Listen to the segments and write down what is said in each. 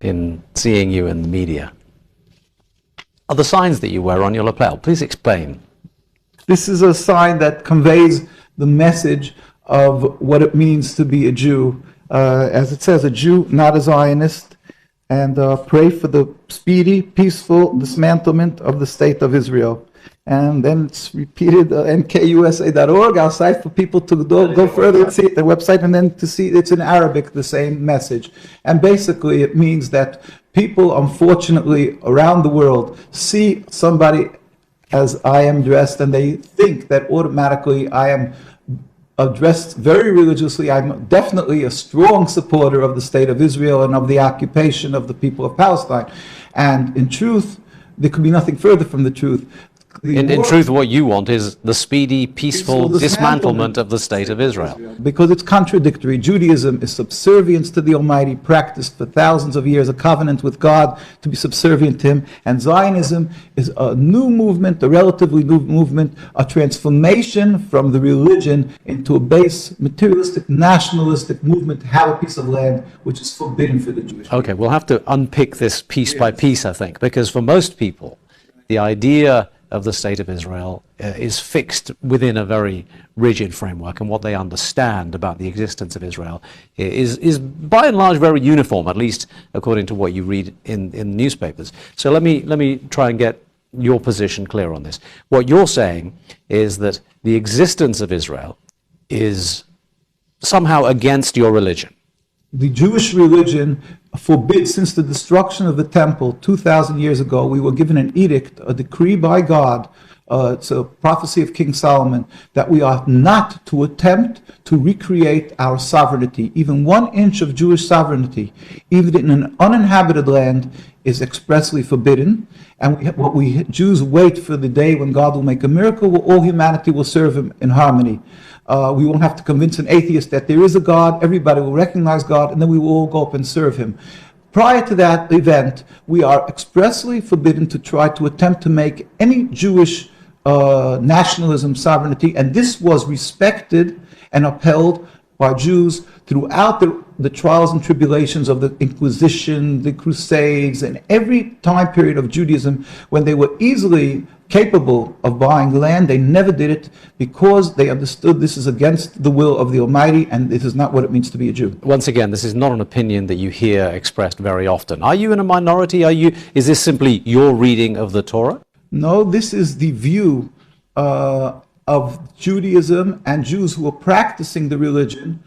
in seeing you in the media are the signs that you wear on your lapel. Please explain. This is a sign that conveys the message of what it means to be a Jew. As it says, a Jew, not a Zionist, and pray for the speedy, peaceful dismantlement of the state of Israel. And then it's repeated, nkusa.org, our site for people to go further and see it, the website, and then to see it's in Arabic, the same message. And basically it means that people, unfortunately, around the world see somebody as I am dressed, and they think that automatically I am dressed very religiously. I'm definitely a strong supporter of the state of Israel and of the occupation of the people of Palestine. And in truth, there could be nothing further from the truth. In truth, what you want is the speedy, peaceful dismantlement of the state of Israel. Because it's contradictory. Judaism is subservience to the Almighty, practiced for thousands of years, a covenant with God to be subservient to Him. And Zionism is a new movement, a relatively new movement, a transformation from the religion into a base, materialistic, nationalistic movement to have a piece of land, which is forbidden for the Jewish people. Okay, we'll have to unpick this piece by piece, I think, because for most people, the idea of the state of Israel is fixed within a very rigid framework, and what they understand about the existence of Israel is by and large very uniform, at least according to what you read in newspapers. So let me try and get your position clear on this. What you're saying is that the existence of Israel is somehow against your religion. The Jewish religion forbids, since the destruction of the temple 2,000 years ago, we were given an edict, a decree by God, it's a prophecy of King Solomon, that we are not to attempt to recreate our sovereignty. Even 1 inch of Jewish sovereignty, even in an uninhabited land, is expressly forbidden. And Jews wait for the day when God will make a miracle, where all humanity will serve Him in harmony. We won't have to convince an atheist that there is a God. Everybody will recognize God, and then we will all go up and serve Him. Prior to that event, we are expressly forbidden to try to attempt to make any Jewish nationalism sovereignty, and this was respected and upheld by Jews throughout the trials and tribulations of the Inquisition, the Crusades, and every time period of Judaism when they were easily capable of buying land. They never did it because they understood this is against the will of the Almighty, and this is not what it means to be a Jew. Once again, this is not an opinion that you hear expressed very often. Are you in a minority? Is this simply your reading of the Torah? No, this is the view of Judaism and Jews who are practicing the religion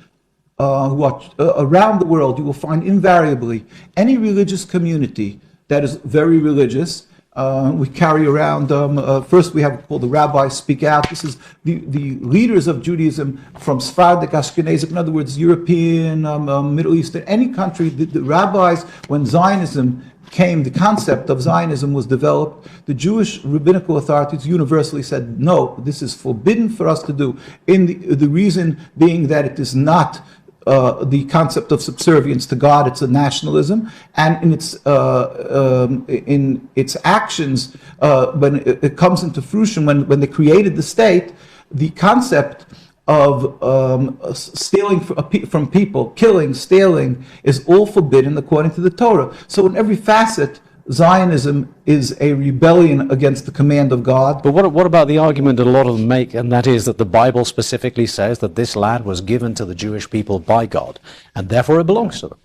who are around the world. You will find invariably any religious community that is very religious. We carry around, first we have called the rabbis speak out. This is the leaders of Judaism from Sephardic, Ashkenazic, in other words, European, Middle Eastern, any country. The rabbis, when Zionism came, the concept of Zionism was developed, the Jewish rabbinical authorities universally said, no, this is forbidden for us to do. The reason being that it is not the concept of subservience to God, it's a nationalism, and in its actions, when it comes into fruition, when they created the state, the concept of stealing from people, killing, stealing, is all forbidden according to the Torah. So in every facet, Zionism is a rebellion against the command of God. But what about the argument that a lot of them make, and that is that the Bible specifically says that this land was given to the Jewish people by God, and therefore it belongs to them?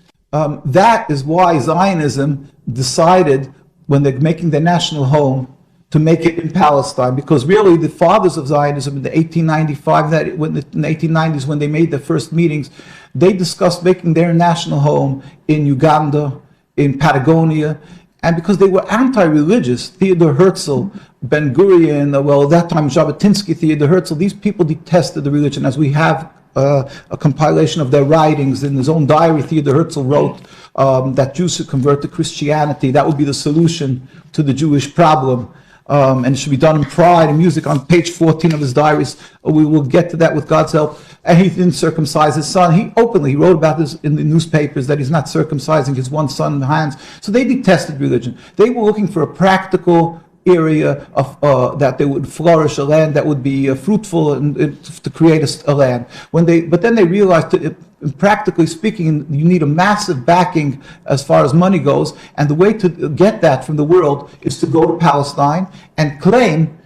That is why Zionism decided, when they're making their national home, to make it in Palestine, because really the fathers of Zionism in the 1895, in the 1890s, when they made their first meetings, they discussed making their national home in Uganda, in Patagonia. And because they were anti-religious, Theodor Herzl, Ben-Gurion, at that time Jabotinsky, Theodor Herzl, these people detested the religion. As we have a compilation of their writings in his own diary, Theodor Herzl wrote that Jews should convert to Christianity. That would be the solution to the Jewish problem. And it should be done in pride and music. On page 14 of his diaries, we will get to that with God's help. And he didn't circumcise his son. He wrote about this in the newspapers, that he's not circumcising his one son's hands. So they detested religion. They were looking for a practical area of that they would flourish, a land that would be fruitful, and to create a land. But then they realized that practically speaking, you need a massive backing as far as money goes, and the way to get that from the world is to go to Palestine and claim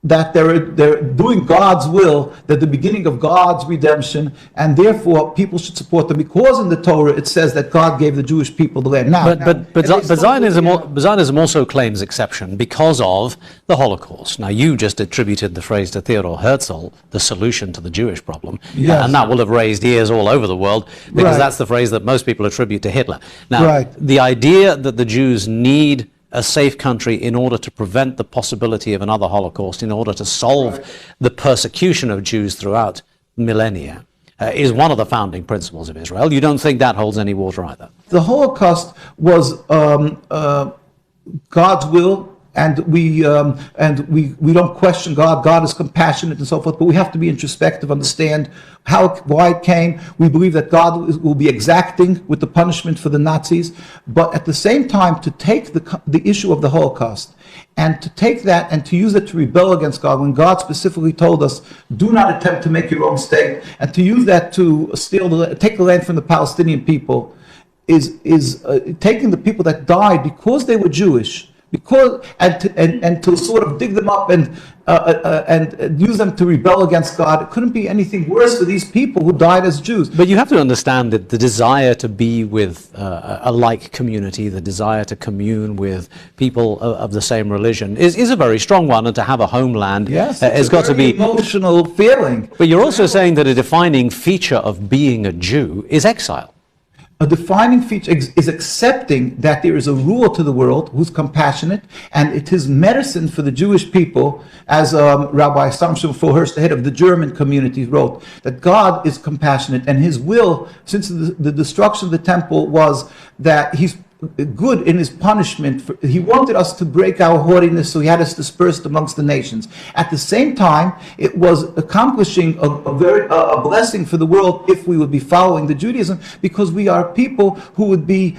that they're doing God's will, that the beginning of God's redemption, and therefore people should support them, because in the Torah it says that God gave the Jewish people the land. But Zionism also claims exception because of the Holocaust. Now, you just attributed the phrase to Theodor Herzl, the solution to the Jewish problem, yes. And that will have raised ears all over the world, because right. that's the phrase that most people attribute to Hitler. Now, right. the idea that the Jews need a safe country in order to prevent the possibility of another Holocaust, in order to solve the persecution of Jews throughout millennia, is one of the founding principles of Israel. You don't think that holds any water either? The Holocaust was God's will, and we don't question God. God is compassionate and so forth, but we have to be introspective, understand why it came. We believe that God will be exacting with the punishment for the Nazis, but at the same time, to take the issue of the Holocaust and to take that and to use it to rebel against God, when God specifically told us, do not attempt to make your own state, and to use that to take the land from the Palestinian people, is taking the people that died because they were Jewish, and to sort of dig them up and use them to rebel against God. It couldn't be anything worse for these people who died as Jews. But you have to understand that the desire to be with a like community, the desire to commune with people of the same religion is a very strong one, and to have a homeland has got to be emotional feeling. But you're also saying that a defining feature of being a Jew is exile. A defining feature is accepting that there is a ruler to the world who's compassionate, and it is medicine for the Jewish people, as Rabbi Samson Fulhurst, the head of the German community, wrote, that God is compassionate, and his will, since the destruction of the temple, was that he's good in his punishment. He wanted us to break our haughtiness, so he had us dispersed amongst the nations. At the same time, it was accomplishing a blessing for the world if we would be following the Judaism, because we are people who would be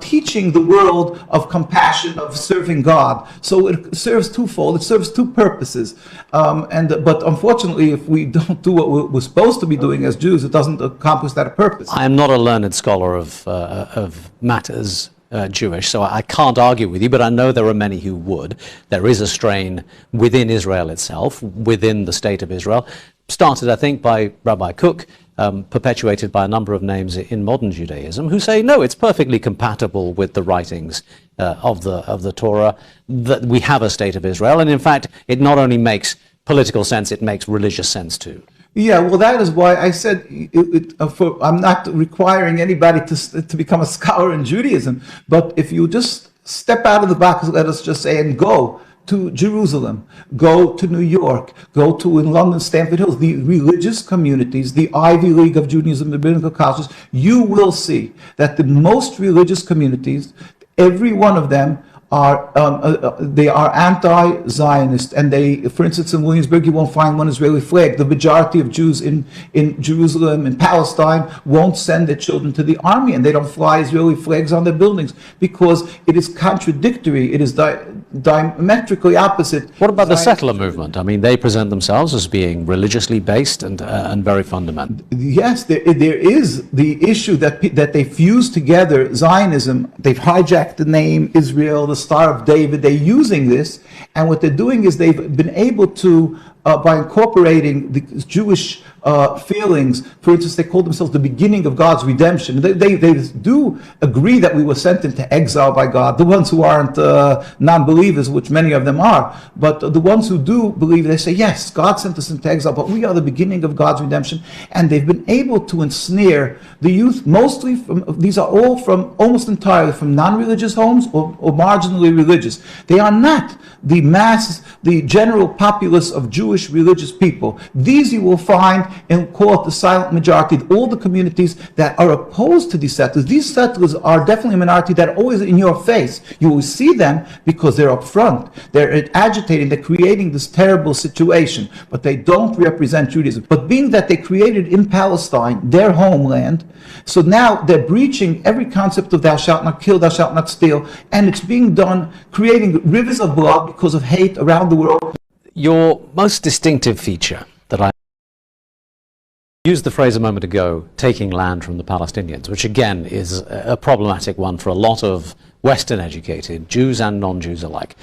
teaching the world of compassion, of serving God. So it serves twofold. It serves two purposes. But unfortunately, if we don't do what we're supposed to be doing as Jews, it doesn't accomplish that purpose. I am not a learned scholar of matters Jewish, so I can't argue with you, but I know there are many who would. There is a strain within Israel itself, within the state of Israel, started, I think, by Rabbi Kook, perpetuated by a number of names in modern Judaism, who say, no, it's perfectly compatible with the writings of the Torah that we have a state of Israel, and in fact, it not only makes political sense, it makes religious sense too. Yeah, well, that is why I said I'm not requiring anybody to become a scholar in Judaism, but if you just step out of the box, let us just say, and go to Jerusalem, go to New York, go to, in London, Stamford Hills, the religious communities, the Ivy League of Judaism, the rabbinical colleges, you will see that the most religious communities, every one of them, they are anti-Zionist, and they, for instance, in Williamsburg, you won't find one Israeli flag. The majority of Jews in Jerusalem and Palestine won't send their children to the army, and they don't fly Israeli flags on their buildings because it is contradictory. It is diametrically opposite. What about the settler movement? I mean, they present themselves as being religiously based and very fundamental. Yes, there is the issue that they fuse together Zionism. They've hijacked the name Israel, the Star of David. They're using this, and what they're doing is they've been able to, by incorporating the Jewish feelings, for instance, they call themselves the beginning of God's redemption. They do agree that we were sent into exile by God, the ones who aren't non-believers, which many of them are, but the ones who do believe, they say, yes, God sent us into exile, but we are the beginning of God's redemption, and they've been able to ensnare the youth, mostly these are all almost entirely from non-religious homes or marginally religious. They are not the general populace of Jewish Jewish religious people. These you will find in, call it the silent majority, all the communities that are opposed to these settlers. These settlers are definitely a minority that are always in your face. You will see them because they're up front. They're agitating, they're creating this terrible situation, but they don't represent Judaism. But being that they created in Palestine, their homeland, so now they're breaching every concept of thou shalt not kill, thou shalt not steal, and it's being done, creating rivers of blood because of hate around the world. Your most distinctive feature that I used the phrase a moment ago, taking land from the Palestinians, which again is a problematic one for a lot of Western educated Jews and non-Jews alike.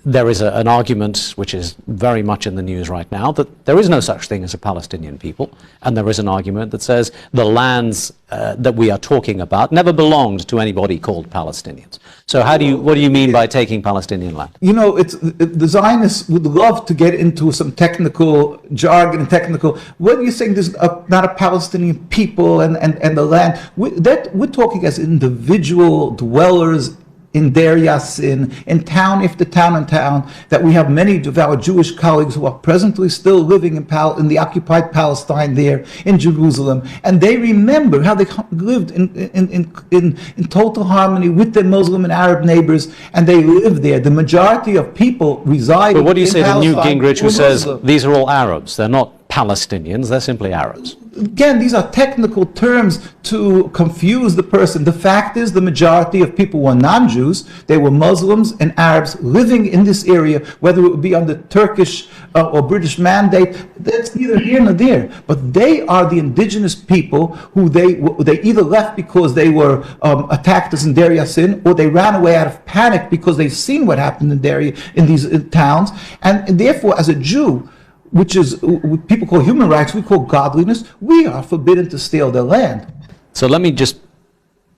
There is an argument which is very much in the news right now that there is no such thing as a Palestinian people, and there is an argument that says the lands that we are talking about never belonged to anybody called Palestinians. So what do you mean by taking Palestinian land? You know, the Zionists would love to get into some technical jargon and technical. What are you saying? There's not a Palestinian people and the land. We're talking as individual dwellers in Deir Yassin, in town after town and town, that we have many of our Jewish colleagues who are presently still living in the occupied Palestine there in Jerusalem, and they remember how they lived in total harmony with their Muslim and Arab neighbors, and they live there. The majority of people reside in Palestine. But what do you say to Newt Gingrich, who says these are all Arabs? They're not Palestinians, they're simply Arabs. Again, these are technical terms to confuse the person. The fact is, the majority of people were non-Jews. They were Muslims and Arabs living in this area, whether it would be under Turkish or British mandate. That's neither here nor there. But they are the indigenous people who they either left because they were attacked as in Deir Yassin, or they ran away out of panic because they've seen what happened in these towns. And therefore, as a Jew, which is what people call human rights, we call godliness, we are forbidden to steal their land. So let me just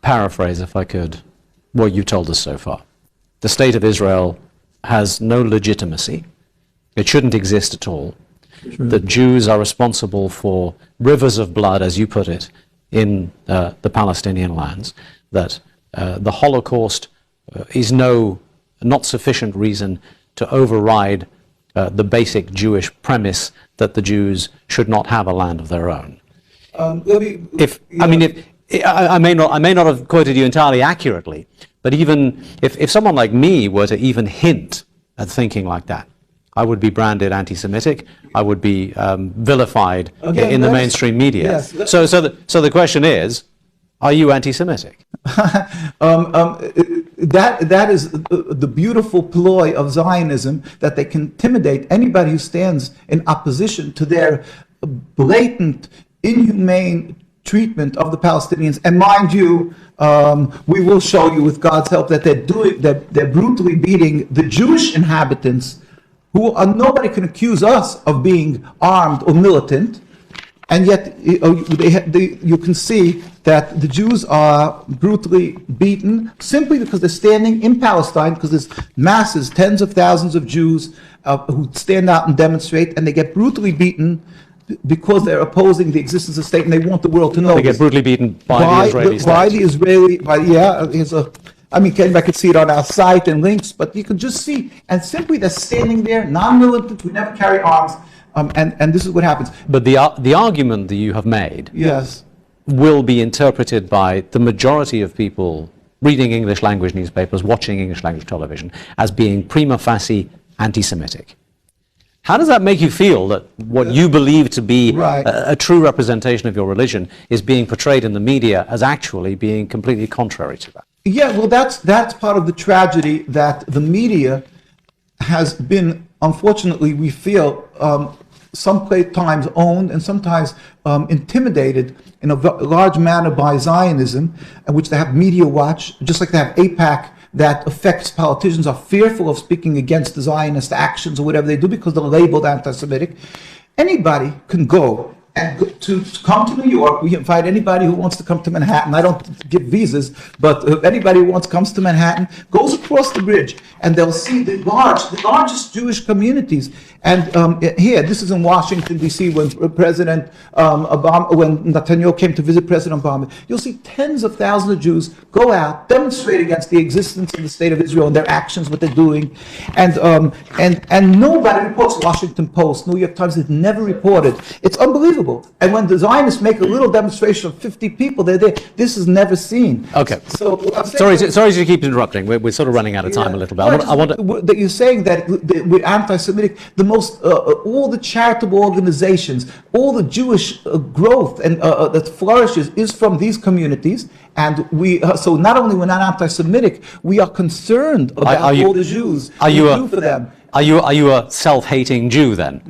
paraphrase, if I could, what you told us so far. The state of Israel has no legitimacy. It shouldn't exist at all. Sure. That Jews are responsible for rivers of blood, as you put it, in the Palestinian lands. That the Holocaust is not sufficient reason to override the basic Jewish premise that the Jews should not have a land of their own. I may not have quoted you entirely accurately, but even if someone like me were to even hint at thinking like that, I would be branded anti-Semitic. I would be vilified in the mainstream media. Yes, so the question is, are you anti-Semitic? That is the beautiful ploy of Zionism, that they can intimidate anybody who stands in opposition to their blatant, inhumane treatment of the Palestinians. And mind you, we will show you with God's help that they're brutally beating the Jewish inhabitants, nobody can accuse us of being armed or militant. And yet, you can see that the Jews are brutally beaten simply because they're standing in Palestine, because there's masses, tens of thousands of Jews who stand out and demonstrate, and they get brutally beaten because they're opposing the existence of the state, and they want the world to know. They get brutally beaten by the Israeli state. I could see it on our site and links, but you can just see, and simply they're standing there, non-militant, we never carry arms. And this is what happens. But the argument that you have made, yes, will be interpreted by the majority of people reading English language newspapers, watching English language television, as being prima facie anti-Semitic. How does that make you feel, that what you believe to be a true representation of your religion is being portrayed in the media as actually being completely contrary to that? Yeah, well, that's part of the tragedy, that the media has been, unfortunately, we feel, sometimes owned and sometimes intimidated in a large manner by Zionism, which they have media watch, just like they have AIPAC, that affects politicians, are fearful of speaking against the Zionist actions or whatever they do because they're labeled anti-Semitic. Anybody can go and to come to New York. We invite anybody who wants to come to Manhattan. I don't give visas, but if anybody who comes to Manhattan, goes across the bridge, and they'll see the largest Jewish communities. And here, this is in Washington, D.C., when President Obama, when Netanyahu came to visit President Obama, you'll see tens of thousands of Jews go out, demonstrate against the existence of the state of Israel and their actions, what they're doing. And nobody reports. Washington Post, New York Times, has never reported. It's unbelievable. And when the Zionists make a little demonstration of 50 people, they're there. This is never seen. Okay. So sorry to keep interrupting. We're sort of running out of time a little bit. I want to... That you're saying that we're anti-Semitic. The most, all the charitable organizations, all the Jewish growth and that flourishes is from these communities. And we, so not only we're not anti-Semitic, we are concerned about all the Jews. Are you a self-hating Jew then?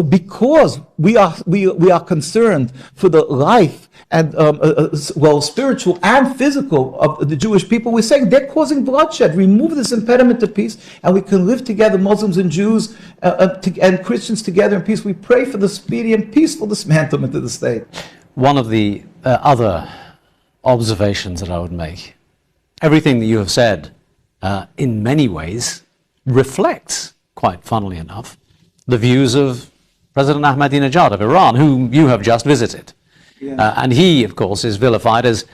Because we are concerned for the life and spiritual and physical of the Jewish people. We're saying they're causing bloodshed. Remove this impediment to peace, and we can live together, Muslims and Jews and Christians together in peace. We pray for the speedy and peaceful dismantlement of the state. One of the other observations that I would make, everything that you have said, in many ways, reflects, quite funnily enough, the views of President Ahmadinejad of Iran, whom you have just visited. Yeah. And he, of course, is vilified as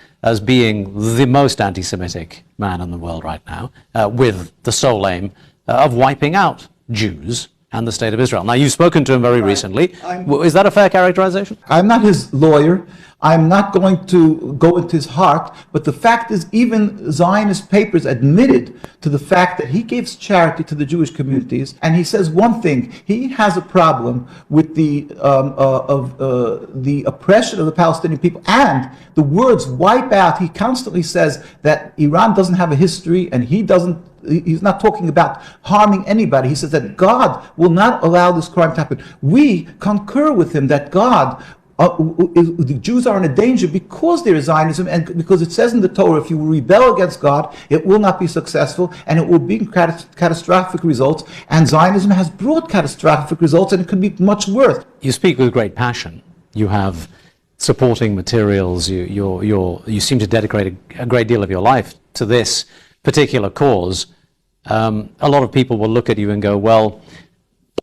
being the most anti-Semitic man in the world right now, with the sole aim of wiping out Jews and the state of Israel. Now, you've spoken to him very recently. Is that a fair characterization? I'm not his lawyer. I'm not going to go into his heart, but the fact is, even Zionist papers admitted to the fact that he gives charity to the Jewish communities, and he says one thing: he has a problem with the oppression of the Palestinian people and the words "wipe out." He constantly says that Iran doesn't have a history, and he's not talking about harming anybody. He says that God will not allow this crime to happen. We concur with him that God. The Jews are in a danger because there is Zionism, and because it says in the Torah, if you rebel against God, it will not be successful, and it will bring catastrophic results. And Zionism has brought catastrophic results, and it could be much worse. You speak with great passion. You have supporting materials. You seem to dedicate a great deal of your life to this particular cause. A lot of people will look at you and go, well,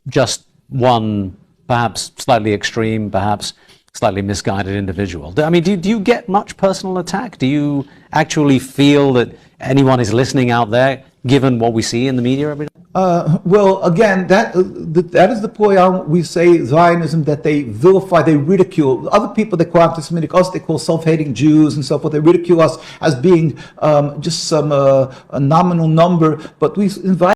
just one perhaps slightly extreme, perhaps slightly misguided individual. I mean, do you get much personal attack? Do you actually feel that anyone is listening out there, given what we see in the media every day? Well, again, that is the point. We say Zionism, that they vilify, they ridicule. Other people they call anti-Semitic, us they call self-hating Jews and so forth. They ridicule us as being just some a nominal number, but we invite